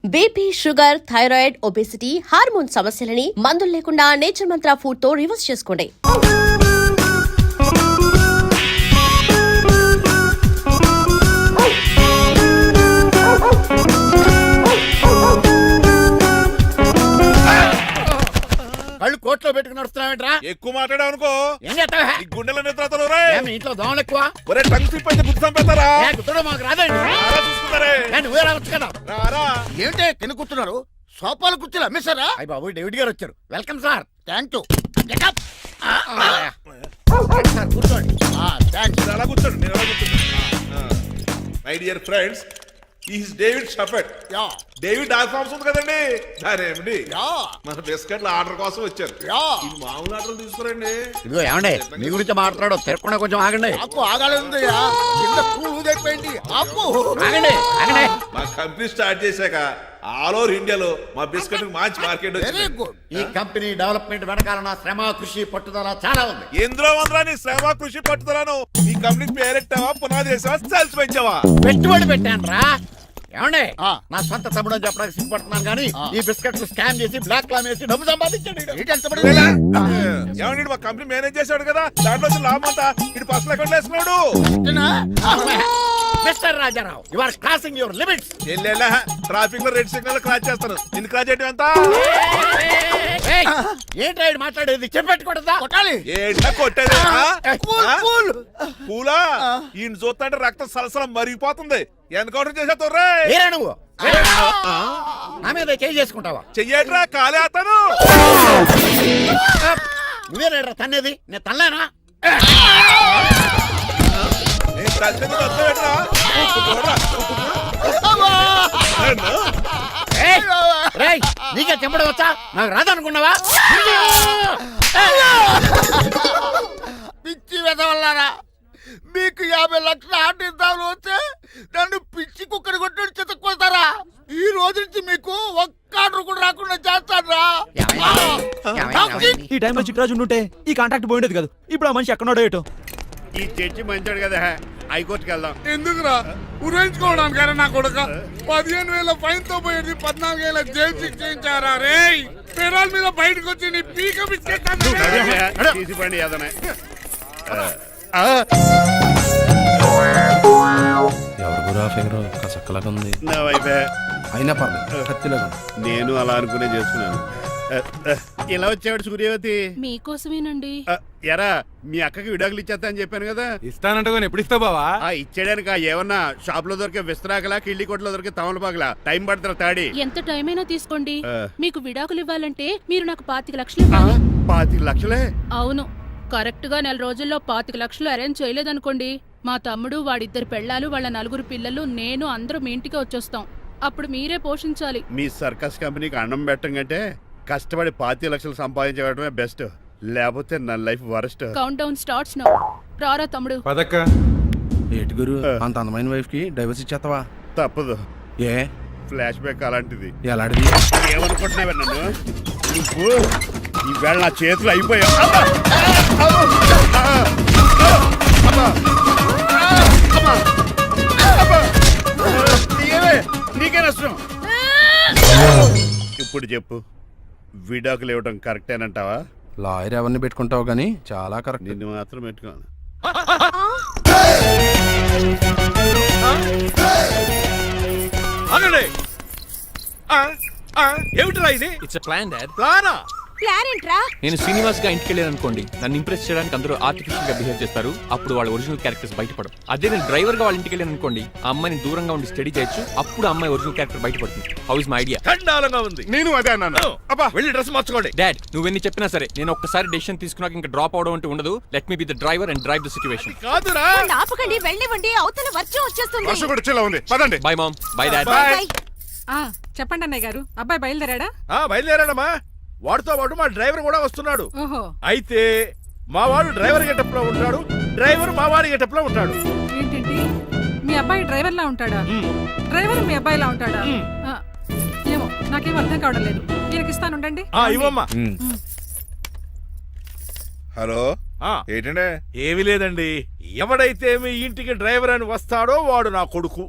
BP, sugar, thyroid, obesity, hormone సమస్యలని మందులు లేకుండా నేచర్ మంత్ర ఫుడ్ తో రివర్స్ చేసుకోండి. కళ్ళు కోట్లో పెట్టుకుని వస్తున్నావేంట్రా? ఎక్కువ మాట్లాడావు అనుకో ఏం చేస్తావా? ఈ గుండెల నిద్రతలు ఇంట్లో దోమలు ఎక్కువ. ఒరే టంగ్ స్లిప్ అయితే గుర్తు చంపేస్తారా? గుర్తుడు మాకు రాదండి. చూస్తున్నారే నువ్వే రావచ్చు కదా. రారా ఏంటే కింద కూర్చున్నారు? సోఫాలు కుర్చీలు అమ్మేశారా? అయ్యి బాబు, డేవిడ్ గారు వచ్చారు. Welcome sir. Thank you. Sir కూర్చోండి. థ్యాంక్స్. అలా కూర్చోండి, నేను అలా కూర్చుంటా. My dear friends, is David షఫెట్. డేవిడ్ డాగ్ ఫార్మ్స్ ఉంది కదండి, దానేమిటి మన బిస్కెట్ల ఆర్డర్ కోసం వచ్చారు. ఈ మామూలు ఆర్డర్ తీసుకురండి. ఇదిగో ఏమండి, మీ గురించి మాట్లాడు. తిరగకుండా కొంచెం ఆగండి. ఆపు, ఆగాలి. ఆగండి ఆగండి. మా కంపెనీ స్టార్ట్ చేశాక ఆల్ ఓవర్ ఇండియాలో మా బిస్కెట్ మంచి మార్కెట్ వచ్చింది. ఈ కంపెనీ డెవలప్మెంట్ వెనకాల నా శ్రమ, కృషి, పట్టుదల చాలా ఉంది. ఎందులో ఉందిరా నీ శ్రమ, కృషి, పట్టుదలను? ఈ కంపెనీ పేరెట్టావా, పునాది వేసావా, సేల్స్ పెంచావా? పెట్టుబడి పెట్టాను రా. ఏమండి, నా సొంత తమ్ముడు అని చెప్పడానికి సిగ్గుపడుతున్నాను కానీ ఈ బిస్కెట్స్ స్కామ్ చేసి బ్లాక్ లా వేసి డబ్బు సంపాదించండి. ఏమండి, మా కంపెనీ మేనేజ్ చేశాడు కదా, దాంట్లో లాభం అంతా ఇటు పర్సనల్ అకౌంట్ వేసుకున్నాడు. Mister Rajarao, you are crossing your limits. Traffic లో రెడ్ సిగ్నల్ క్రాస్ చేస్తాను. నిన్ను క్రాస్ చేయడం ఎంత? ఏంటి రైడ్ మాట్లాడేది? చెప్పెట్టుకూడదా? కొట్టాలి. ఏంటా కొట్టేది? పూలా ఈయన చూస్తుంటే రక్తం సలసలం మరిగిపోతుంది. ఎన్కౌంటర్ చేసేతో నువ్వు నా మీద చేయి చేసుకుంటావా? చెయ్యట్రా, కాలే అతను. నువ్వేనా తన్నేది? నేను తనలేనా? నీకే చెంపడం వచ్చా? నాకు రాదనుకున్నావా? పిచ్చి వెదవల్లారా, మీకు 50 లక్షల ఆర్డర్ వస్తే నన్ను పిచ్చి కుక్కని కొట్టి చెతకపోతారా? ఈ రోజు నుంచి మీకు ఒక్క ఆర్డర్ కూడా రాకుండా చేస్తారా? ఈ టైంలో చిట్రాజు ఉంటే ఈ కాంటాక్ట్ పోయిండేది కదా. ఇప్పుడు ఆ మనిషి ఎక్కడో ఏటో. ఈ చర్చి మంచాడు కదా, హైకోర్టుకి వెళ్దాం. ఎందుకురా? ఉరేంచుకోవడానికి నా కొడుక 15,000 ఫైన్ తో పోయేది 14,000 జైలు శిక్ష చేయించారా? రే పెరాల్ మీద బయటకు వచ్చి నీ పీక తీసిపండి ఏదనే. ఎవరు గురా ఫింగర్ కసక్కలాగా ఉంది. నా వైపే అయినా పర్లేదు, కత్తిలాగా. నేను అలా అనుకునే చేస్తున్నాను. ఇలా వచ్చాడు సూర్యవతి. మీకోసమేనండి. ఎరా, మీ అక్కకి విడాకులు ఇచ్చేస్తా అని చెప్పాను కదా. ఇస్తానంటే ఎప్పుడు ఇస్తావు బావా? ఇచ్చేయడానికి ఏమన్నా షాప్ లో దొరికే విస్తరాకలా, కిళ్ళి కొట్లో దొరికే తమలపాకలా టైం పడుతున్నా తాడి. ఎంత టైం అయినా తీసుకోండి. మీకు విడాకులు ఇవ్వాలంటే మీరు నాకు 25 లక్షలు ఇవ్వాలి. 25 లక్షలే? అవును. కరెక్ట్ గా 4 రోజుల్లో 25 లక్షలు అరేంజ్ చేయలేదనుకోండి, మా తమ్ముడు, వాడిద్దరు పెళ్ళాలు, వాళ్ళ 4 పిల్లలు, నేను అందరూ మీ ఇంటికి వచ్చేస్తాం. అప్పుడు మీరే పోషించాలి. మీ సర్కస్ కంపెనీకి అన్నం పెట్టం కంటే కష్టపడి 25 లక్షలు సంపాదించడమే బెస్ట్. లేకపోతే నా life worst. Count down starts now. రారా తమ్ముడు. పదక్క. ఏటి గురు, అంత అందమైన వైఫ్ కి డైవర్స్ ఇచ్చేస్తావా? తప్పదు. ఏ ఫ్లాష్ బ్యాక్ అలాంటిది. ఎలాంటిది? ఏమనుకుంటున్నావా నన్ను? నువ్వు ఈవేళ నా చేతులు అయిపోయావు. నీకే నష్టం. ఇప్పుడు చెప్పు, విడాకులు ఇవ్వడం కరెక్టేనంటావా? లాయర్ ఎవరిని పెట్టుకుంటావు గానీ చాలా కరెక్ట్. నిన్ను మాత్రం పెట్టుకోను. ఏమిట్రా ఇది? It's plan dad. ప్లానా? ప్లాన్ ఏంట్రా? నేను శ్రీనివాస్ గా ఇంటికి వెళ్ళాను అనుకోండి, నన్ను ఇంప్రెస్ చేయడానికి అందరూ ఆర్టిఫిషియల్ గా బిహేవ్ చేస్తారు. అప్పుడు వాళ్ళ ఒరిజినల్ క్యారెక్టర్స్ బయటపడవు. అదే నేను డ్రైవర్ గా వాళ్ళ ఇంటికి వెళ్ళాను అనుకోండి, ఆ అమ్మాయిని దూరంగా ఉండి స్టడీ చేయొచ్చు. అప్పుడు అమ్మాయి ఒరిజినల్ క్యారెక్టర్ బయటపడుతుంది. How is my idea? ఖండాలంగా ఉంది. నేను అదే అన్నాను. అబ్బా, వెళ్ళి డ్రెస్ మార్చుకోండి. డాడ్, నువ్వెన్ని చెప్పినా సరే నేను ఒక్కసారి డెసిషన్ తీసుకున్నాక ఇంకా డ్రాప్ అవడం అంటే ఉండదు. Let me be the driver and drive the situation. కాదురా, ఆపకండి, వెళ్ళనివ్వండి. అవతల వర్షం వచ్చేస్తుంది. వర్షం కూడా వచ్చేలా ఉంది. పదండి. Bye mom. Bye dad. చెప్పండి అన్నయ్య గారు, అబ్బాయి బయలుదేరాడా? బయలుదేరాడమ్మా. వాడితో పాటు మా డ్రైవర్ కూడా వస్తున్నాడు. ఓహో. అయితే మా వాడు డ్రైవర్ గెటప్ లో ఉంటాడు, డ్రైవర్ మా వాడి గెటప్ లో ఉంటాడు. ఏంటండి, మీ అబ్బాయి డ్రైవర్ లా ఉంటాడా? డ్రైవర్ మీ అబ్బాయి లా ఉంటాడా? ఏమో, నాకేం అర్థం కావడం లేదు. ఈయనకి ఇస్తాను, ఉండండి. ఇవ్వమ్మా. హలో, ఏంటంటే? ఏమీ లేదండి. ఎవడైతే మీ ఇంటికి డ్రైవర్ అని వస్తాడో వాడు నా కొడుకు.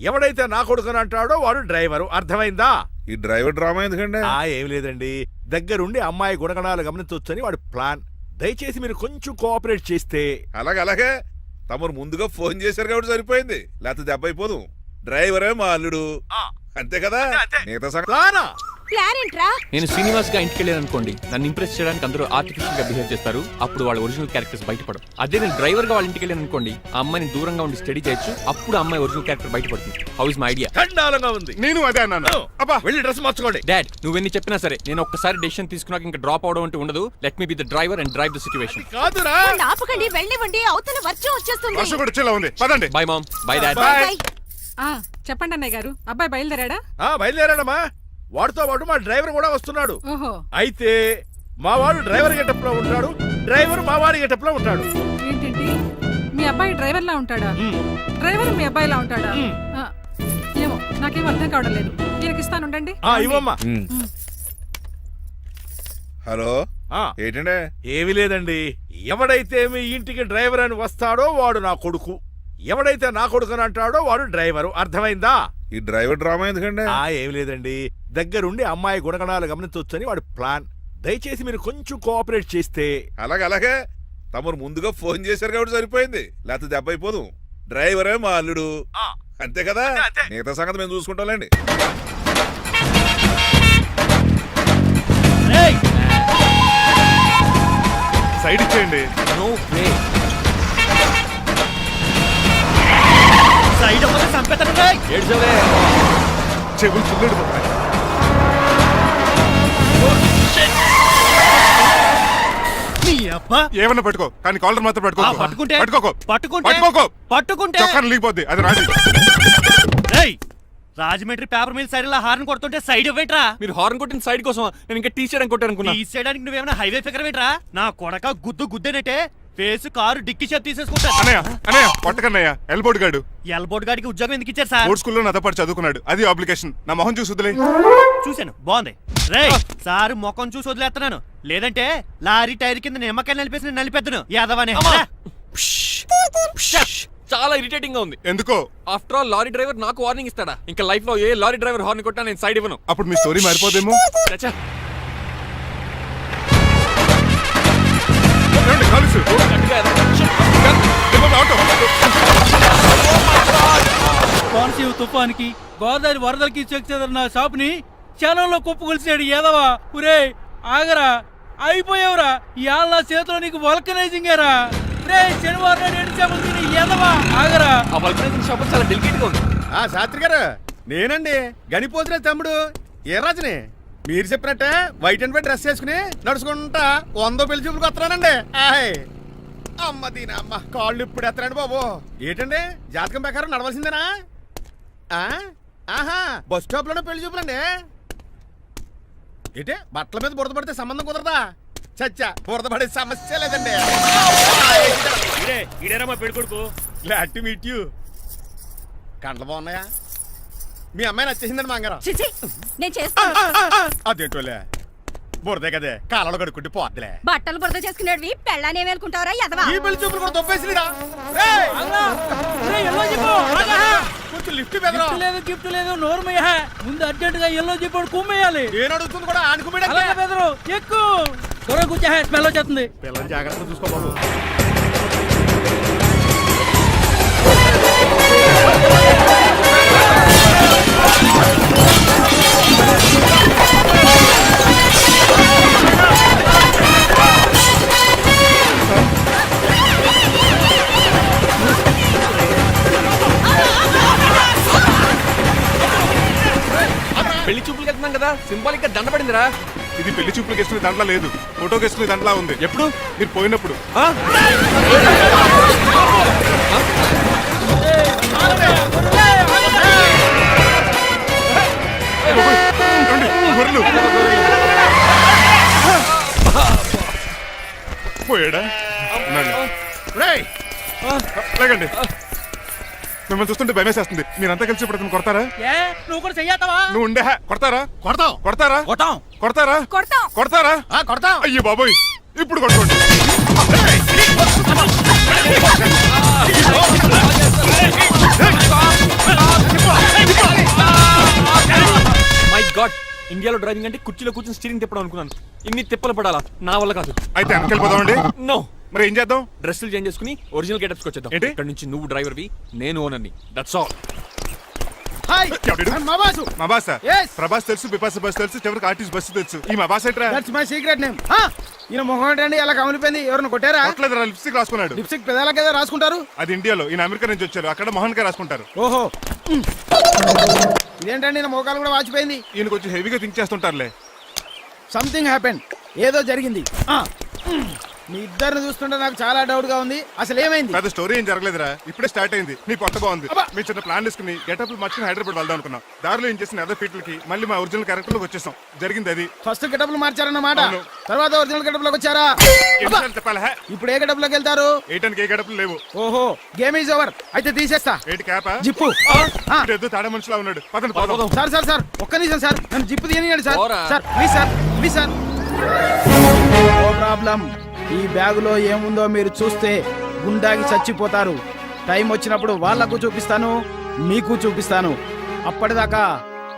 ఎవడైతే నా కొడుకుని అంటాడో వాడు డ్రైవరు, అర్థమైందా? ఈ డ్రైవర్ డ్రామా ఎందుకండి? ఏం లేదండి, దగ్గరుండి అమ్మాయి గుణగణాలు గమనించవచ్చని వాడి ప్లాన్. దయచేసి మీరు కొంచెం కోఆపరేట్ చేస్తే. అలాగే తమరు ముందుగా ఫోన్ చేశారు కాబట్టి సరిపోయింది, లేకపోతే దెబ్బ అయిపోదు. డ్రైవరే మా అల్లుడు, అంతే కదా? మిగతా సంగతి ప్లానా? ప్లాన్ ఏంట్రా? నేను శ్రీనివాస్ గా ఇంటికి వెళ్ళాను అనుకోండి, నన్ను ఇంప్రెస్ చేయడానికి అందరూ ఆర్టిఫిషియల్ గా బిహేవ్ చేస్తారు, అప్పుడు వాళ్ళ ఒరిజినల్ క్యారెక్టర్స్ బయటపడవు. అదే నేను డ్రైవర్ గా వాళ్ళ ఇంటికి వెళ్ళాను అనుకోండి, ఆ అమ్మాయిని దూరంగా ఉండి స్టడీ చేయొచ్చు, అప్పుడు అమ్మాయి ఒరిజినల్ క్యారెక్టర్ బయటపడుతుంది. How is my idea? చండాలంగా ఉంది. నేను అదే అన్నాను. అబ్బా, వెళ్ళి డ్రెస్ మార్చుకోండి. డాడ్, నువ్వెన్ని చెప్పినా సరే నేను ఒక్కసారి డెసిషన్ తీసుకున్నాక ఇంకా డ్రాప్ అవడం అంటూ ఉండదు. Let me be the driver and drive the situation. కాదురా, ఆపకండి, వెళ్ళివ్వండి, అవతల వర్షం వచ్చేస్తుంది. వర్షం కూడా చిల్ల ఉంది, పదండి. Bye mom, bye dad. చెప్పండి అన్నయ్య గారు, అబ్బాయి బయలుదేరాడా? బయలుదేరాడమ్మా. వాడితో పాటు మా డ్రైవర్ కూడా వస్తున్నాడు. ఓహో, అయితే మా వాడు డ్రైవర్ గెటప్ లో ఉంటాడు, డ్రైవర్ మా వాడి గెటప్ లో ఉంటాడు. ఏంటండి మీ అబ్బాయి డ్రైవర్ లా ఉంటాడా? డ్రైవర్ మీ అబ్బాయిలా ఉంటాడా? ఆ, ఏమో నాకేం అర్థం కావడం లేదు. ఈయనకి ఇస్తాను, ఉండండి. ఇవ్వమ్మా. హలో, ఏంటంటే? ఏమీ లేదండి, ఎవడైతే మీ ఇంటికి డ్రైవర్ అని వస్తాడో వాడు నా కొడుకు, ఎవడైతే నా కొడుకుని అంటాడో వాడు డ్రైవరు, అర్థమైందా? ఈ డ్రైవర్ డ్రామా ఎందుకండి? ఏం లేదండి, దగ్గరుండి అమ్మాయి గుణగణాలు గమనించవచ్చని వాడి ప్లాన్. దయచేసి మీరు కొంచెం కోఆపరేట్ చేస్తే. అలాగే తమరు ముందుగా ఫోన్ చేశారు కాబట్టి సరిపోయింది, లేకపోతే దెబ్బ అయిపోదు. డ్రైవరే మా అల్లుడు, అంతే కదా? మిగతా సంగతి మేము చూసుకుంటాంలేండి. సైడ్ ఇచ్చేయండి. No way. సైడ్ అవ్వక చంపేతాను. ఏడ్చవే. చెవులు చిల్లుడు. ఏమన్నా పట్టుకో, కానీ కాలర్ మాత్రం పట్టుకోకు. చొక్కాను లీగిపోద్ది, అది Raju. Rajahmundry paper mill side horn కొడుతుంటే సైడ్ ఇవ్వేట్రా? మీరు హార్న్ కొట్టిన సైడ్ కోసం నేను ఇంకా టీ షర్ట్ కొట్టాను అనుకున్నా. తీసేయడానికి నువ్వేమైనా హైవే ఫిగర్ వేట్రా? నా కొడక గుద్దేనట్టే ఫేస్ కారు డిక్కి షేప్ తీసేసుకుంటా. అన్నయ్య పట్టకన్నయ్య, ఎల్బోర్డ్ గాడు. ఎల్బోర్డ్ గాడికి ఉద్యోగం ఎందుకు ఇచ్చారు సార్? బోర్డ్ స్కూల్లో నాతో పాటు చదువుకున్నాడు, అది అప్లికేషన్. నా మొహం చూసి వదిలే. చూశాను, బాగుంది. రే సార్ ముఖం చూసి వదిలేస్తున్నాను, లేదంటే లారీ టైర్ కింద నిమ్మకాయ నలిపేసి నలిపేద్దును యాదవనే. చాలా ఇరిటేటింగ్ గా ఉంది. ఎందుకో? ఆఫ్టర్ ఆల్ లారీ డ్రైవర్ నాకు వార్నింగ్ ఇస్తాడా? ఇంకా లైఫ్ లో ఏ లారీ డ్రైవర్ హార్న్ కొట్టా నేను సైడ్ ఇవ్వను. అప్పుడు మీ స్టోరీ మారిపోదేమో. చచ్చా. కోనసీమ తుఫానికి గోదావరి వరదలకి చెక్ చెదరిన షాపుని క్షణంలో కుప్పకొలిసాడు ఏదవా. ఒరే ఆగరా, అయిపోయావురా. ఇవాళ నా చేతిలో నీకు వల్కనైజింగ్ ఏరా. రే శనివారం నాడు ఎండు చేపలు తిని ఏదవా, ఆగరా. ఆ వల్కనైజింగ్ షాప్ చాలా డెలికేట్ గా ఉంది. శాస్త్రి గారు, నేనండి గనిపోతున్న తమ్ముడు ఏరాజుని. మీరు చెప్పినట్టే వైట్ అండ్ వైట్ డ్రెస్ వేసుకుని నడుచుకుంటా 100 పెళ్లి చూపులకు వస్తున్నానండి. అమ్మ దీనమ్మ, కాళ్ళు ఇప్పుడు ఎత్తరండి బాబు. ఏంటండి జాతకం ప్రకారం నడవలసిందేనా? ఆహా, బస్ స్టాప్ లోనే పెళ్లి చూపులండి. ఏంటి బట్టల మీద బురద పడితే సంబంధం కుదరదా? చచ్చా, బురద పడే సమస్య లేదండి. Glad to meet you. కండ్లు బాగున్నాయా? మీ అమ్మాయి నచ్చేసిందండి మంగారం. నేను చేస్తాను. అదేంటోలే, బురదే కదే, కాలంలో కడుక్కుంటే పోద్దులే. బట్టలు బురద చేసుకునేవి పెళ్ళాన్ని ఏమేలుకుంటావరా యదవా? ఈ పెళ్లి చూపులు కూడా దొబ్బేసిరా. కొంచెం లిఫ్ట్ బెదరా. గిఫ్ట్ లేదు నోర్మయ్య. ముందు అర్జెంట్ గా ఎల్లో చెప్పాడు కుమ్మేయాలి. నేను అడుగుతుంది కూడా ఆనుకుమేడ. బెదరు ఎక్కువ త్వరగా కూర్చో, స్మెల్ వచ్చేస్తుంది. పిల్లలు జాగ్రత్తగా చూసుకో బాబు. పెళ్లి చూపులకి వెళ్తున్నాం కదా, సింబాలిక్ గా దండ పడిందిరా. ఇది పెళ్లి చూపులకు వేసుకునే దాంట్లో లేదు, ఫోటోకి వేసుకునే దాంట్లో ఉంది. ఎప్పుడు? మీరు పోయినప్పుడు. పోయాడా? లేకండి, మిమ్మల్ని చూస్తుంటే భయమేసేస్తుంది. మీరంతా కలిసి ఇప్పుడు కొడతారా? నువ్వు కూడా చెయ్యతావా? నువ్వు ఉండే కొడతారా? కొడతారా? కొడతారా? కొడతాం. అయ్యో బాబోయ్, ఇప్పుడు కొట్టుకోండి. గాడ్, ఇండియాలో డ్రైవింగ్ అంటే కుర్చీలో కూర్చొని స్టీరింగ్ తిప్పడం అనుకున్నాను. ఇన్ని తిప్పలు పడాలా, నా వల్ల కాదు. అయితే వెనకెళ్ళిపోదామండి. నో, మరి ఏం చేద్దాం? డ్రెస్సులు చేంజ్ చేసుకుని ఒరిజినల్ గెటప్స్కి వచ్చేద్దాం. ఏంటి? ఇక్కడ నుంచి నువ్వు డ్రైవర్వి, నేను ఓనర్ని. That's all. హాయ్ ఎవడు? మా బాసు. మా బాస్ Yes. ప్రభాస్ తెలుసు, బిపాస బస్ తెలుసు, చివరికి ఆర్టిస్ట్ బస్సు తెలుసు. ఈ మా బాస్ ఏంట్రా? That's my secret name. ఈయన మొహం ఏంటండి అలా కమిలిపోయింది? ఎవరిని కొట్టారా? కొట్టలేదురా, లిప్స్టిక్ రాసుకున్నాడు. లిప్స్టిక్ పెదాల కదా రాసుకుంటారు. అది ఇండియాలో, ఈయన అమెరికా నుంచి వచ్చారు. అక్కడ మోహన్ గారు రాసుకుంటారు. ఓహో, ఇదేంటండి నా మోకాలు కూడా వాచిపోయింది. ఈయన కొంచెం హెవీగా థింక్ చేస్తుంటారులే. సంథింగ్ హ్యాపెన్, ఏదో జరిగింది. మీ ఇద్దరిని చూస్తుంటే నాకు చాలా డౌట్ గా ఉంది. అసలు ఏమైంది? పెద్ద స్టోరీ ఏం జరగలేదురా, ఇప్పుడే స్టార్ట్ అయింది. నీ కొత్త బాగుంది. అబ్బా. మీ చిన్న ప్లాన్ తీసుకుని గెటప్లు మార్చుకుని హైదరాబాద్ వెళ్దాం అనుకున్నాం. దారిలో ఏం చేసిన అదర్ ఫీట్లకి మళ్ళీ మా ఒరిజినల్ క్యారెక్టర్ లోకి వచ్చేసాం. జరిగింది అది. ఫస్ట్ గెటప్లు మార్చారన్నమాట, అవును. తర్వాత ఒరిజినల్ గెటప్ లోకి వచ్చారా? ఎన్నిసార్లు చెప్పాలా? ఇప్పుడు ఏ గెటప్ లోకి వెళ్తారు? ఏటానికి ఏ గెటప్లు లేవు. ఓహో, గేమ్ ఈజ్ ఓవర్. అయితే తీసేస్తా ఏంటి క్యాపా? జిప్పు. ఏదో తాడ మనుషులా ఉన్నాడు. పదండి పోదాం. సార్ సార్ సార్, ఒక్క నిమిషం సార్, నన్ను జిప్పు తీయనియండి సార్. పోరా. Sir please sir, please sir. No problem. ఈ బ్యాగులో ఏముందో మీరు చూస్తే గుండాకి చచ్చిపోతారు. టైం వచ్చినప్పుడు వాళ్లకు చూపిస్తాను, మీకు చూపిస్తాను. అప్పటిదాకా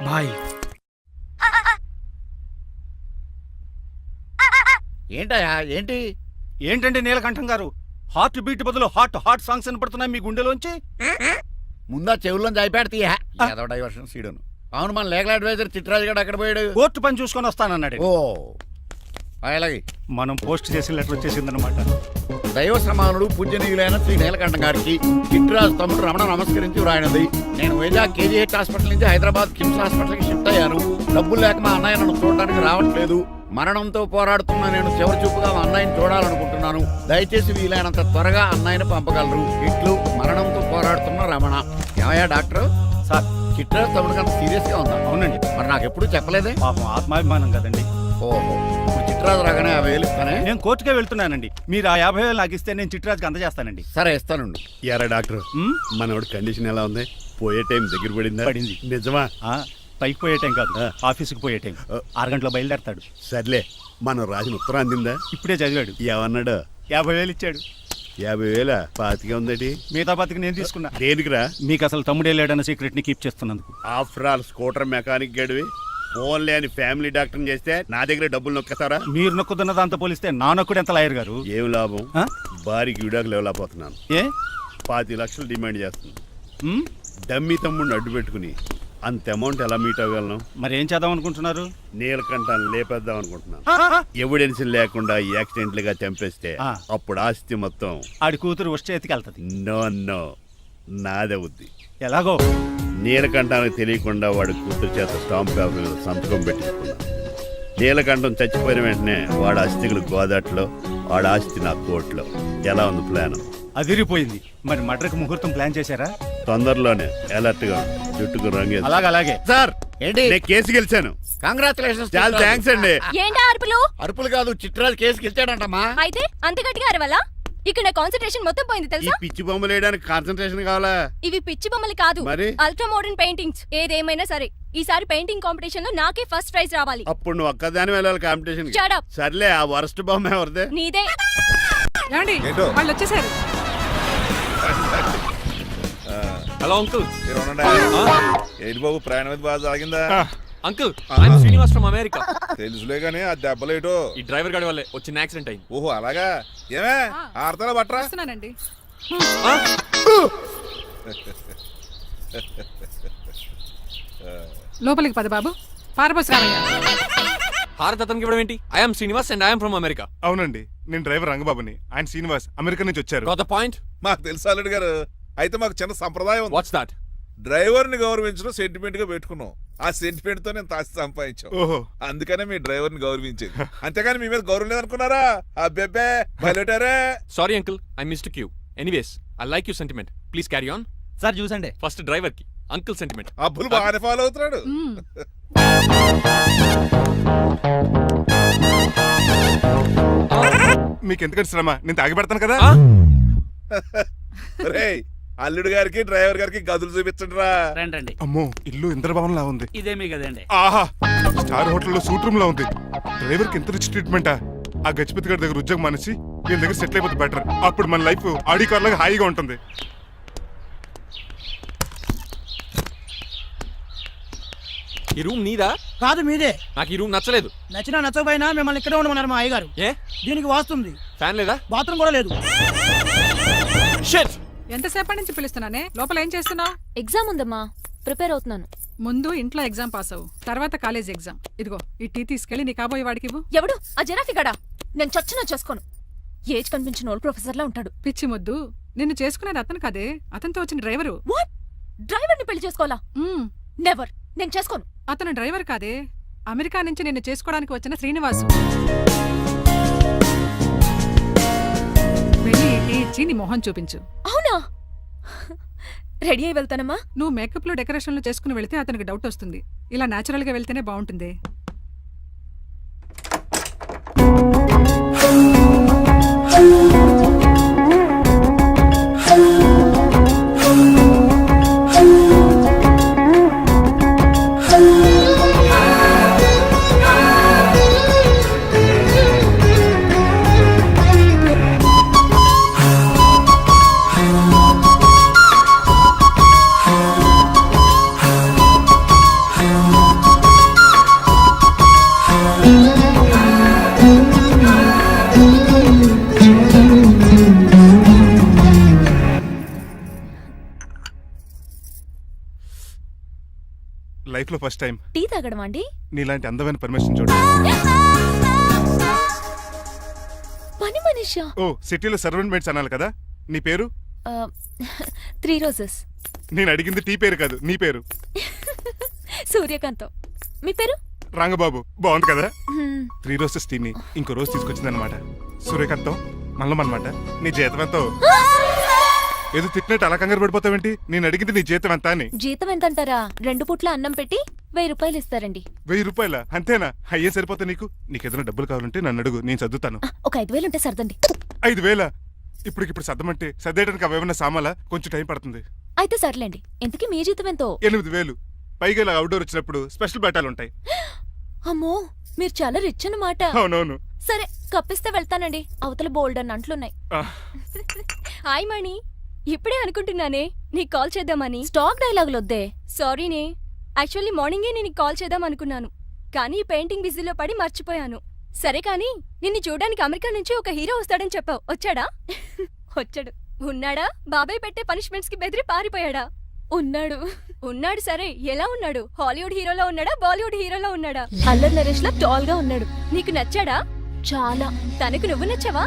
బాయ్. ఏంటయ్యా ఏంటి? ఏంటండి నీలకంఠం గారు, హార్ట్ బీట్ బదులు హాట్ సాంగ్స్ వినపడుతున్నాయి మీ గుండెలోంచి. ముందా చెవుల్లో జాయిపాడు తీయా. ఏదో డైవర్షన్ సీడను. అవును, మన లీగల్ అడ్వైజర్ చిట్రాజు గారు అక్కడ పోయాడు. కోర్టు పని చూసుకొని వస్తానన్నాడు. ఓ అలాగే. మనం పోస్ట్ చేసిన లెటర్ వచ్చేసిందనమాట. దైవ సమానుడు పూజనీయులైన శ్రీ నీలకంఠం గారికి చిట్రాజు తమ్ముడు రమణ నమస్కరించి వ్రాయినది. నేను వైజాగ్ కేజీహెచ్ హాస్పిటల్ నుంచి హైదరాబాద్ కిమ్స్ హాస్పిటల్కి షిఫ్ట్ అయ్యాను. డబ్బులు లేక మా అన్నయ్య నన్ను చూడడానికి రావట్లేదు. మరణంతో పోరాడుతున్న నేను చివరి చూపుగా మా అన్నయ్యని చూడాలనుకుంటున్నాను. దయచేసి వీలైనంత త్వరగా అన్నయ్యని పంపగలరు. ఇట్లు మరణంతో పోరాడుతున్న రమణ. ఏమయ్యా డాక్టర్? సార్, చిట్రాజు తమ్ముడు కంత సీరియస్ గా ఉందా? అవునండి. మరి నాకు ఎప్పుడు చెప్పలేదే? పాపం ఆత్మాభిమానం కదండి. ఓహో, ఇప్పుడు చిట్రాజు రాగానే 50,000 ఇస్తానే. నేను కోర్టుకే వెళ్తున్నానండి. మీరు ఆ 50,000 నాకు ఇస్తే నేను చిట్రాజుకి అందజేస్తానండి. సరే ఇస్తానండి. ఎరా డాక్టర్, మనోడి కండిషన్ ఎలా ఉంది? పోయే టైం దగ్గర పడిందా? పడింది. నిజమా? పైకి పోయే టైం కాదు, ఆఫీసుకి పోయే టైం. 6 గంటల బయలుదేరతాడు. సర్లే, మనం రాసిన ఉత్తరం అందిందా? ఇప్పుడే చదివాడు. ఏమన్నాడు? 50,000 ఇచ్చాడు. 50,000 పాతికే ఉందటి. మిగతా బతికి నేను తీసుకున్నా. దేనికిరా? మీకు అసలు తమ్ముడే లేడన్న సీక్రెట్ ని కీప్ చేస్తున్నందుకు. ఆఫ్టర్ ఆల్ స్కూటర్ మెకానిక్ గడివి ఫోన్ లేని ఫ్యామిలీ డాక్టర్ చేస్తే నా దగ్గర డబ్బులు నొక్కుతారా? మీరు నొక్కుతున్న దాంతో పోలిస్తే నా నొక్కుడు ఎంత లాయర్ గారు? ఏం లాభం? ఆ? భారీకి విడాకులు ఇవ్వలేకపోతున్నాను. ఏ 25 లక్షలు డిమాండ్ చేస్తుంది. డమ్మీ తమ్ముడిని అడ్డు పెట్టుకుని అంత అమౌంట్ ఎలా మీట్ అవ్వగలను? మరి ఏం చేద్దాం అనుకుంటున్నారు? నీలకంఠాన్ని లేపేద్దాం అనుకుంటున్నాను. ఎవిడెన్స్ లేకుండా యాక్సిడెంట్ గా చంపేస్తే అప్పుడు ఆస్తి మొత్తం ఆడి కూతురు వచ్చే చేతికి వెళ్తుంది. నో నాదవుద్ది. ఎలాగో నీలకంఠానికి తెలియకుండా వాడి కూతురు చేత స్టాంప్ పేపర్ మీద సంతకం పెట్టించుకున్నాను. నీలకంఠం చచ్చిపోయిన వెంటనే వాడి అస్థికులు గోదాట్లో, వాడి ఆస్తి నా కోర్టులో. ఎలా ఉంది ప్లాన్? అదిరిపోయింది. మరి మర్డర్కి ముహూర్తం ప్లాన్ చేశారా? తొందరలోనే అలర్ట్ గా జుట్టుకు రంగే. అలాగే సార్ ఏంటి? నేను కేసు గెలిచాను. కంగ్రాచులేషన్స్. చాలా థ్యాంక్స్ అండి. ఏంటా అరుపులు? అరుపులు కాదు, చిట్రాజు కేసు గెలిచాడంటమ్మా. అయితే అంత గట్టిగా అరవాలా? ఇక్కడ నా కాన్సంట్రేషన్ మొత్తం పోయింది ఈ తెలుసా? పిచ్చి బొమ్మలు వేయడానికి కాన్సన్ట్రేషన్ కావాలా? ఇవి పిచ్చి బొమ్మలు కాదు, మరి? Ultra modern paintings. ఏదేమైనా సరే ఈసారి పెయింటింగ్ కాంపిటీషన్ లో నాకే ఫస్ట్ ప్రైజ్ రావాలి. అప్పుడు నువ్వు ఒక్కదాని వెళ్ళాలి కాంపిటీషన్. Shut up. సర్లే, ఆ వరస్ట్ బొమ్మ ఎవరిదే? నీదే. ఏమండి, ఏంటో? వాళ్ళు వచ్చేసారు. Hello uncle. ఏంటి బాబు, ప్రయాణం అయితే బాగా సాగిందా? Uncle, I'm Srinivas from America. తెలుసులే గానీ ఆ దెబ్బలేటో. ఈ డ్రైవర్ గాడి వల్లే వచ్చిన యాక్సిడెంట్ అయింది. ఓహో అలాగా. ఏమే ఆడతారా బట్రా? వస్తున్నానండి. లోపలికి పద బాబు. పారబోసి రామయ్య. భారత్ అతనికి ఇవ్వడం ఏంటి? I'm Srinivas and I'm from America. అవునండి, నేను డ్రైవర్ రంగబాబుని. ఆయన శ్రీనివాస్ అమెరికా నుంచి వచ్చారు. Got the point? మాకు తెలుసు అల్లుడు గారు. అయితే మాకు చిన్న సంప్రదాయం ఉంది. What's that? డ్రైవర్ ని గౌరవించడం సెంటిమెంట్ గా పెట్టుకున్నాం. ఆ సెంటిమెంట్ తో నేను తాసి సంపాదించాం. ఓహో, అందుకనే మీ డ్రైవర్ ని గౌరవించేది. అంతేగాని మీ మీద గౌరవం లేదనుకున్నారా? అబ్బెబ్బే బయలుటారే. Sorry uncle, I missed you. Anyways, I like you sentiment. Please carry on. Sir చూసండి. ఫస్ట్ డ్రైవర్ కి అంకుల్ సెంటిమెంట్. అబ్బులు బాగానే ఫాలో అవుతున్నాడు. మీకు ఎందుకంటే శ్రమ, నేను తాగి పెడతాను కదా. రేయ్, అల్లుడు గారికి డ్రైవర్ గారికి గదులు చూపించండి రా. రండి. అమ్మో, ఇల్లు ఇంద్రభవన్ లా ఉంది. ఇదేమీ కదండి. ఆహా, స్టార్ హోటల్లో సూట్ రూమ్ లా ఉంది. డ్రైవర్ కి ఎంత రిచ్ ట్రీట్మెంటా? ఆ గజపతి గారి దగ్గర ఉద్యోగం మానేసి వీళ్ళ దగ్గర సెటిల్ అయిపోతే బెటర్. అప్పుడు మన లైఫ్ ఆడి కార్ లాగా హాయిగా ఉంటుంది. ఈ రూమ్ నీదా? కాదు మీదే. నాకు ఈ రూమ్ నచ్చలేదు. నచ్చినా నచ్చకపోయినా మిమ్మల్ని ఇక్కడే ఉండమన్నారు మా అయ్యగారు. ఏ దీనికి వాస్తుంది. ఫ్యాన్ లేదా? బాత్రూమ్ కూడా లేదు. షిట్. ఎంతసేపటి నుంచి పిలుస్తున్నానే? లోపల ఏం చేస్తున్నావు? ఎగ్జామ్ ఉందమ్మా, ప్రిపేర్ అవుతున్నాను. ముందు ఇంట్లో ఎగ్జామ్ పాస్ అవ్వు, తర్వాత కాలేజ్ ఎగ్జామ్. ఇదిగో ఈ టీ తీసుకెళ్లి నీ కాబోయే వాడికి ఇవ్వు. ఎవడు ఆ జరాఫీ గడా? నేను చచ్చినా చేసుకోను. ఏజ్ కనిపించిన ఓల్డ్ ప్రొఫెసర్ లా ఉంటాడు. పిచ్చి మొద్దు, నిన్ను చేసుకునేది అతను కాదే, అతనితో వచ్చిన డ్రైవరు. వాట్? డ్రైవర్ ని పెళ్లి చేసుకోవాలా? మ్మ్. నెవర్, నేను చేసుకోను. అతను డ్రైవర్ కాదే, అమెరికా నుంచి నిన్ను చేసుకోవడానికి వచ్చిన శ్రీనివాసు. వెళ్ళి టీ ఇచ్చి నీ మొహం చూపించు. అవునా? రెడీ అయి వెళ్తానమ్మా. నువ్వు మేకప్ లో డెకరేషన్లు చేసుకుని వెళితే అతనికి డౌట్ వస్తుంది. ఇలా నేచురల్ గా వెళ్తేనే బాగుంటుంది. లైఫ్ లో ఫస్ట్ టైం టీ తాగడం అండి? నీలాంటి అందమైన పర్మిషన్ చూడు. పని మనిషా? ఓ సిటీలో సర్వెంట్ మేట్స్ అనాలి కదా. నీ పేరు? 3 రోజెస్. నేను అడిగింది టీ పేరు కాదు, నీ పేరు. సూర్యకాంతం. మీ పేరు? రంగబాబు. బాగుంది కదా. 3 రోజెస్ టీని ఇంకో రోజు తీసుకొచ్చిందనమాట. సూర్యకాంతం మల్లం అనమాట. నీ జీతం ఎంతో? ఏదో తిట్టినట్టు అలా కంగారు పడిపోతావేంటి? నేను అడిగింది నీ జీతం ఎంత అని. జీతం ఎంత అంటారా? 2 పూట్ల అన్నం పెట్టి 1000 రూపాయలు ఇస్తారండి. 1000 రూపాయల? అంతేనా? అయ్యే సరిపోతా నీకు. నీకేదైనా డబ్బులు కావాలంటే నన్ను అడుగు, నేను చదువుతాను. ఒక 5000 ఉంటే సర్దండి. 5000? ఇప్పటికిప్పుడు సర్దమంటే సర్దేయడానికి అవేమన్నా సామాలా? కొంచెం టైం పడుతుంది. అయితే సర్లేండి. ఇంతకీ మీ జీతం ఎంతో? 8000. పైగా ఇలా అవుట్డోర్ వచ్చినప్పుడు స్పెషల్ బట్టాలు ఉంటాయి. అమ్మో, మీరు చాలా రిచ్ అన్నమాట. అవునవును. సరే, కప్పిస్తే వెళ్తానండి. అవతల బోల్డ్ అన్న అంట్లున్నాయి. హాయ్ మణి, ఇప్పుడే అనుకుంటున్నానే నీకు కాల్ చేద్దామని. స్టాక్ డైలాగులు వద్దే. సారీనే, యాక్చువల్లీ మార్నింగే నేను కాల్ చేద్దాం అనుకున్నాను, కానీ పెయింటింగ్ బిజీలో పడి మర్చిపోయాను. సరే కానీ నిన్ను చూడడానికి అమెరికా నుంచి ఒక హీరో వస్తాడని చెప్పావు, వచ్చాడా? వచ్చాడు. ఉన్నాడా? బాబాయ్ పెట్టే పనిష్మెంట్స్ కి బెదిరి పారిపోయాడా? ఉన్నాడు. ఉన్నాడు. సరే, ఎలా ఉన్నాడు? హాలీవుడ్ హీరోలో ఉన్నాడా, బాలీవుడ్ హీరోలో ఉన్నాడా? అల్లరి నరేష్ లా టాల్ గా ఉన్నాడు. నీకు నచ్చాడా? చాలా. తనకు నువ్వు నచ్చావా?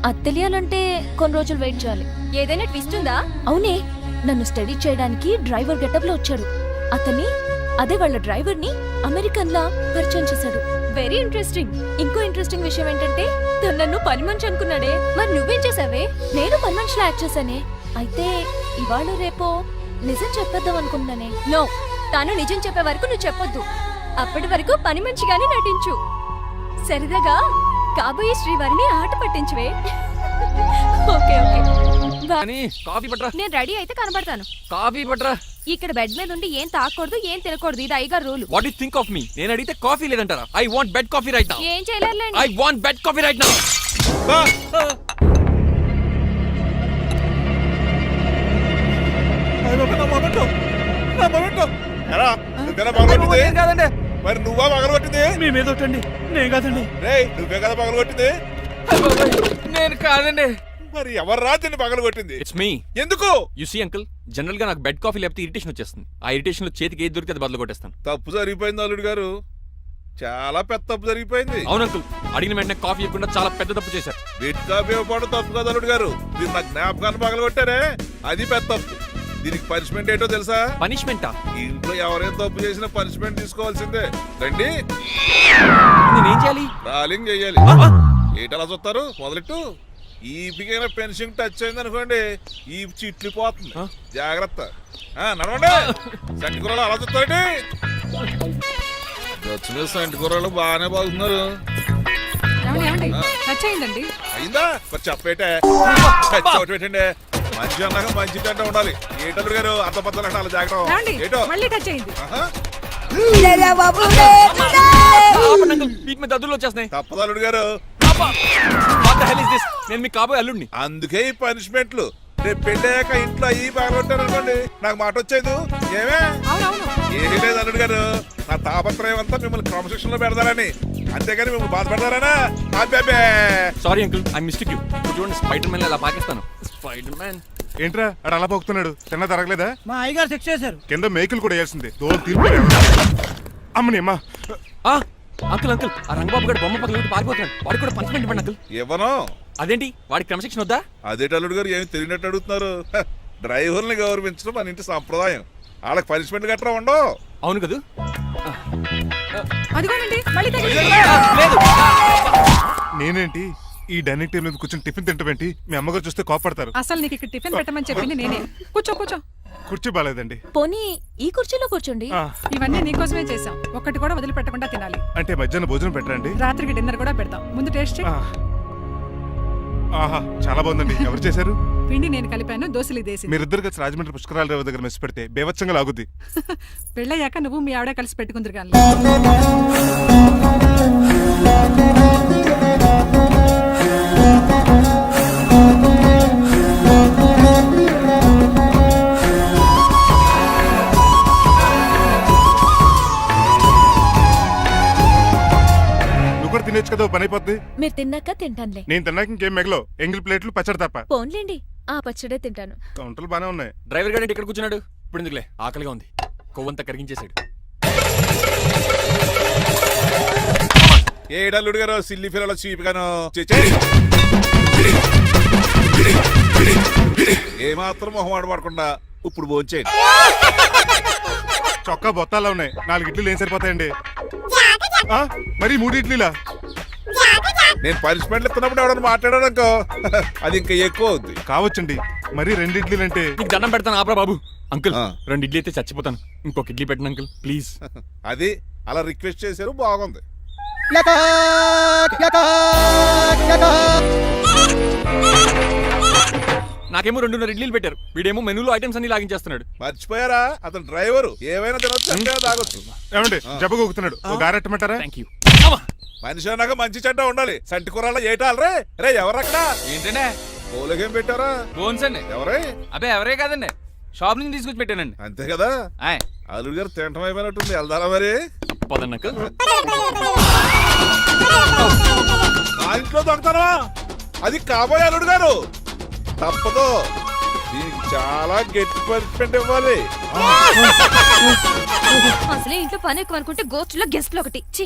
అది తెలియాలంటే కొన్ని రోజులు వెయిట్ చేయాలి. ఏదైనా ట్విస్ట్ ఉందా? అవునే, నన్ను స్టడీ చేయడానికి డ్రైవర్ గెటప్ లో వచ్చాడు. అదే వాళ్ళ డ్రైవర్ ని అమెరికన్ లా పరిచయం చేశాడు. Very interesting. ఇంకో ఇంట్రెస్టింగ్ విషయం ఏంటంటే తను నన్ను పని మనిషి అనుకున్నాడే. మరి నువ్వేం చేసావే? నేను పని మనిషిలా యాక్ట్ చేశానే. అయితే ఇవాళ రేపో నిజం చెప్పేద్దాం అనుకున్నానే. నో, తాను నిజం చెప్పే వరకు నువ్వు చెప్పొద్దు. అప్పటి వరకు పని మనిషిగానే నటించు. సరదాగా కాబోయే శ్రీవారిని ఆట పట్టించువే. Okay okay. కాఫీ పట్రా. నేను రెడీ అయితే కనబడతాను. కాఫీ పట్రా. ఇక్కడ బెడ్ మీద ఉండి ఏం తాకూడదు, ఏం తినకూడదు. ఇది అయ్యగారు rule. What you think of me? నేను అడిగితే కాఫీ లేదంటారా? I want bed coffee right now. ఏం చేయలేరులేండి. I want bed coffee right now. కాదండి, మరి నువ్వా పగలగొట్టింది? మీ మీద ఒకటండి. నేను కాదండి. రేయ్, నువ్వే కదా పగలగొట్టింది? నేను కాదండి. మరి ఎవరు రాజుని పగలగొట్టింది? It's me. ఎందుకు? యు సీ అంకుల్, జనరల్ గా నాకు బెడ్ కాఫీ లేకపోతే ఇరిటేషన్ వచ్చేస్తుంది. ఆ ఇరిటేషన్ లో చేతికి ఏది దొరికితే అది బదులు కొట్టేస్తాను. తప్పు జరిగిపోయింది అల్లుడు గారు, చాలా పెద్ద తప్పు జరిగిపోయింది. అవును అంకుల్, అడిగిన వెంటనే కాఫీ ఇవ్వకుండా చాలా పెద్ద తప్పు చేశారు. బెడ్ కాఫీ ఇవ్వడం తప్పు కదా అల్లుడు గారు, మీరు నా జ్ఞాపకాన్ని పగలగొట్టారే, అది పెద్ద తప్పు. దీనికి పనిష్మెంట్ ఏంటో తెలుసా? పనిష్మెంటా? ఇంట్లో ఎవరైనా తప్పు చేసినా పనిష్మెంట్ తీసుకోవాల్సిందే. రండి. నేనేం చేయాలి? రాలింగ్ చెయ్యాలి. ఏటలా చూస్తారు? మొదలెట్టు. ఈ పికైనా పెన్షన్ టచ్ అయింది అనుకోండి, ఈ చిట్లు పోతుంది. జాగ్రత్త. నడవండి. సంటి కూరలు అలా చూస్తారండి. సంటి కూరలు బాగానే బాగుతున్నారు. టచ్ అయిందండి. అయిందా? మరి చెప్పేటే పెట్టండి. మంచి అన్నాక మంచి అంటే ఉండాలి. ఏటల్లుడు గారు అర్థ పద్ధతులు అంటే అలా జాగ్రత్త. ఏటో మళ్ళీ టచ్ అయింది. దద్దులు వచ్చేస్తున్నాయి. తప్పదు అల్లుడు గారు. నేను మీకు కాబోయే అల్లుడిని. అందుకే ఈ పనిష్మెంట్లు. రేపు పెళ్ళాక ఇంట్లో అయ్యి బాగుంటాను అనుకోండి నాకు మాట వచ్చేది ఏమే అవునవును. ఏమీ లేదు అల్లుడు గారు నా తాపత్రయం అంతా మిమ్మల్ని క్రమశిక్షణ లో పెడతారని అంతేగాని మిమ్మల్ని బాధపడతారనా అబ్బే sorry uncle I mistake you చూడండి స్పైడర్ మ్యాన్ అలా పాకిస్తాను స్పైడర్ మ్యాన్. ఏంట్రా అడు అలా పోతున్నాడు తిన్న తరగలేదా? మా అయ్యగారు శిక్ష చేశారు. కింద మేకులు కూడా వేయాల్సిందే దోలు తీర్పు అమ్మని అమ్మా. అంకుల్ అంకుల్ ఆ రంగబాబు గారు బొమ్మ పక్కన పెట్టి పారిపోతున్నాడు. వాడికి కూడా పంచమెంట్ ఇవ్వండి అంకుల్. ఇవ్వను. అదేంటి వాడికి క్రమశిక్షణ వద్దా? అదేటి అల్లుడు గారు ఏమి తెలియనట్టు అడుగుతున్నారు. డ్రైవర్ని గౌరవించడం మన ఇంటి సంప్రదాయం. వాళ్ళకి పనిష్మెంట్ గట్రా ఉండవు. అవును కదా. అదిగోనండి మళ్ళీ తగిలింది. నేనేంటి ఈ డైనింగ్ టేబుల్ మీద కూర్చొని టిఫిన్ తింటామేంటి? మీ అమ్మగారు చూస్తే కోపడతారు. అసలు నీకు ఇక్కడ టిఫిన్ పెట్టమని చెప్పింది నేనే. కూర్చో కూర్చో. కుర్చీ బాగాలేదండి. పోనీ ఈ కుర్చీలో కూర్చోండి. ఇవన్నీ నీకోసమే చేసాం. ఒక్కటి కూడా వదిలిపెట్టకుండా తినాలి. అంటే మధ్యాహ్నం భోజనం పెట్టరండి? రాత్రికి డిన్నర్ కూడా పెడతాం. ముందు టేస్ట్ చెయ్. ఆహా చాలా బాగుందండి. ఎవరు చేశారు? పిండి నేను కలిపాను, దోశలు ఇదేసి. మీరిద్దరు కలిసి రాజమండ్రి పుష్కరాల రేవు దగ్గర మెస్ పెడితే బేవచ్చంగా లాగుద్ది. పెళ్ళయ్యాక నువ్వు మీ ఆవిడ కలిసి పెట్టుకుందరు కానీ. నువ్వు కూడా తినేచ్చు కదా, పని అయిపోద్ది. మీరు తిన్నాక తింటానులే. నేను తిన్నాక ఇంకేం మిగలో ఎంగిల్ ప్లేట్లు పచ్చడి తప్ప. పోన్లేండి, ఆ పచ్చడే తింటాను. కౌంటర్లు బానే ఉన్నాయి. డ్రైవర్ గారు ఇక్కడ కూర్చున్నాడు. ఇప్పుడు ఎందుకులే ఆకలిగా ఉంది. కొవ్వంతా కరిగించేశాడు. ఏడల్లుడు గారు సిల్లి ఫిల్లలో చీపిగాను ఏమాత్రం మొహమాట పడకుండా ఇప్పుడు భోంచేయండి. చొక్కా బొత్తాల్లో ఉన్నాయి. 4 ఇడ్లీలు ఏం సరిపోతాయండి? మరి 3 ఇడ్లీలా? నేను పనిష్మెంట్లు ఇస్తున్నప్పుడు ఎవడన్నా మాట్లాడాడు అనుకో అది ఇంకా ఎక్కువ అవుద్ది. కావచ్చండి. మరి 2 ఇడ్లీలు అంటే నీకు దండం పెడతాను ఆపరా బాబు. అంకుల్ 2 ఇడ్లీ అయితే చచ్చిపోతాను. ఇంకొక ఇడ్లీ పెట్టండి అంకుల్ ప్లీజ్. అది అలా రిక్వెస్ట్ చేశారు, బాగుంది. నాకేమో 2.5 ఇడ్లీలు పెట్టారు. వీడేమో మెనూలో ఐటమ్స్ అన్ని లాగించేస్తున్నాడు. మర్చిపోయారా అతను డ్రైవరు ఏమైనా తినొచ్చు అంటే తాగొచ్చు. ఏమండి జబ్బగొక్కుతున్నాడు. ఓ గారెట్టమంటారా? Thank you. మనిషి అన్నాక మంచి చెడ్డ ఉండాలి. సంటి కూరలో ఏటాలరే రే ఎవరక్కడ ఏంటంటే పోలకేం పెట్టారా? బోన్స్ అండి. ఎవరే? అబ్బే ఎవరే కాదండి, షాప్ నుంచి తీసుకొచ్చి పెట్టానండి. అంతే కదా. అల్లుడు గారు తింటం అయిపోయినట్టుంది. వెళ్దారా మరి? పదండి అంకుల్. మా ఇంట్లో దొంగతనమా? అది కాబోయే అల్లుడు గారు. తప్పదు, దీనికి చాలా గట్టి పనిష్మెంట్ ఇవ్వాలి. అసలే ఇంట్లో పని ఎక్కువ అనుకుంటే గోస్ట్లో గెస్ట్లు ఒకటి. చి,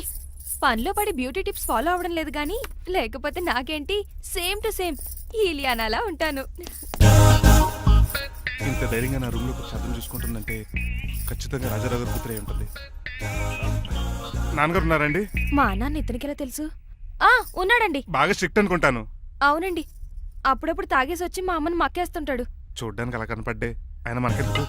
పనిలో పడి బ్యూటీ టిప్స్ ఫాలో అవ్వడం లేదు కానీ లేకపోతే నాకేంటి సేమ్ టు సేమ్ ఈలియానాలా ఉంటాను. ఇంత ధైర్యంగా నా రూమ్ లో శబ్దం చూసుకుంటుందంటే ఖచ్చితంగా రాజారావు గారు కూతురే ఉంటుంది. నాన్నగారు ఉన్నారండి? మా నాన్న ఇతనికి ఎలా తెలుసు? ఉన్నాడండి. బాగా స్ట్రిక్ట్ అనుకుంటాను. అవునండి, అప్పుడప్పుడు తాగేసి వచ్చి మా అమ్మని మక్కేస్తుంటాడు. చూడ్డానికి అలా కనపడ్డే ఆయన మనకెందుకు?